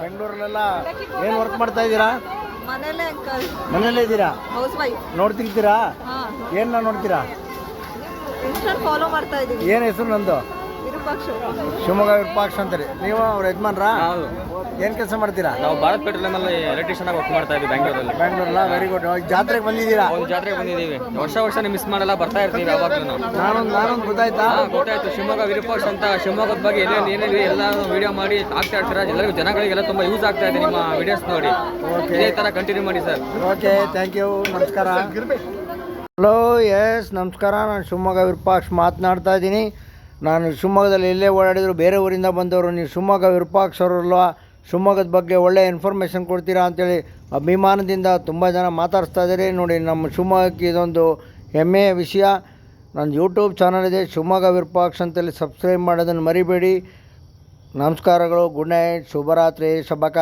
ಬೆಂಗಳೂರಲ್ಲೆಲ್ಲ ಏನು ವರ್ಕ್ ಮಾಡ್ತಾ ಇದ್ದೀರಾ? ಮನೇಲೆ ಅಂಕಲ್, ಮನೇಲೇ ಇದ್ದೀರಾ? House wife. ನೋಡ್ತಿರ್ತೀರಾ? ಹಾಂ, ಏನು ನೋಡ್ತೀರಾ? ಇನ್ಸ್ಟಾಲ್ ಫಾಲೋ ಮಾಡ್ತಾ ಇದ್ದೀವಿ. ಏನು ಹೆಸರು ನಂದು? ವಿರೂಪಾಕ್ಷ. ಶಿವಮೊಗ್ಗ ವಿರೂಪಾಕ್ಷ ಅಂತಾರೆ. ನೀವು ಅವ್ರ ಯಜಮಾನ್ರಾ? ಹೌದು, ಏನು ಕೆಲಸ ಮಾಡ್ತೀರಾ? ನಾವು ಭಾರತ್ ಪೆಟ್ರೋಲಿಯಂನಲ್ಲಿ ಎಲೆಕ್ಟ್ರಿಷಿಯನ್ ಆಗಿ ವರ್ಕ್ ಮಾಡ್ತಾ ಇದ್ದೀವಿ ಬೆಂಗಳೂರಲ್ಲಿ. ಬೆಂಗಳೂರಲ್ಲ, ವೆರಿ ಗುಡ್. ಜಾತ್ರೆಗೆ ಬಂದಿದ್ದೀರಾ? ಒಂದು ಜಾತ್ರೆಗೆ ಬಂದಿದ್ದೀವಿ. ವರ್ಷ ಮಿಸ್ ಮಾಡಲ್ಲ, ಬರ್ತಾ ಇರ್ತೀವಿ ಯಾವಾಗಲೂ ನಾವು. ನಾನೊಂದು ಗೊತ್ತಾಯ್ತಾ? ಗೊತ್ತಾಯ್ತು. ಶಿವಮೊಗ್ಗ ವಿರೂಪಾಕ್ಷ ಅಂತ, ಶಿವಮೊಗ್ಗದ ಬಗ್ಗೆ ಏನೇನಿದೆ ಎಲ್ಲ ವಿಡಿಯೋ ಮಾಡಿ ಆಗ್ತಾ ಇರ್ತೀರಾ. ಎಲ್ಲರಿಗೂ ಜನಗಳಿಗೆಲ್ಲ ತುಂಬ ಯೂಸ್ ಆಗ್ತಾ ಇದೆ ನಿಮ್ಮ ವಿಡಿಯೋಸ್ ನೋಡಿ. ಇದೇ ಥರ ಕಂಟಿನ್ಯೂ ಮಾಡಿ ಸರ್. ಓಕೆ, ಥ್ಯಾಂಕ್ ಯು, ನಮಸ್ಕಾರ. ಹಲೋ, ಎಸ್ ನಮಸ್ಕಾರ. ನಾನು ಶಿವಮೊಗ್ಗ ವಿರೂಪಾಕ್ಷ ಮಾತನಾಡ್ತಾ ಇದ್ದೀನಿ. ನಾನು ಶಿವಮೊಗ್ಗದಲ್ಲಿ ಎಲ್ಲೇ ಓಡಾಡಿದ್ರು ಬೇರೆ ಊರಿಂದ ಬಂದವರು, ನೀವು ಶಿವಮೊಗ್ಗ ವಿರೂಪಾಕ್ಷ ಅವರಲ್ವಾ, ಶಿವಮೊಗ್ಗದ ಬಗ್ಗೆ ಒಳ್ಳೆ ಇನ್ಫಾರ್ಮೇಷನ್ ಕೊಡ್ತೀರಾ ಅಂತೇಳಿ ಅಭಿಮಾನದಿಂದ ತುಂಬ ಜನ ಮಾತಾಡಿಸ್ತಾ ಇದ್ದಾರೆ. ನೋಡಿ, ನಮ್ಮ ಶಿವಮೊಗ್ಗಕ್ಕೆ ಇದೊಂದು ಹೆಮ್ಮೆಯ ವಿಷಯ. ನನ್ನ ಯೂಟ್ಯೂಬ್ ಚಾನಲ್ ಇದೆ ಶಿವಮೊಗ್ಗ ವಿರೂಪಾಕ್ಷ ಅಂತೇಳಿ, ಸಬ್ಸ್ಕ್ರೈಬ್ ಮಾಡೋದನ್ನು ಮರಿಬೇಡಿ. ನಮಸ್ಕಾರಗಳು, ಗುಡ್ ನೈಟ್, ಶುಭರಾತ್ರಿ, ಶಬಕ.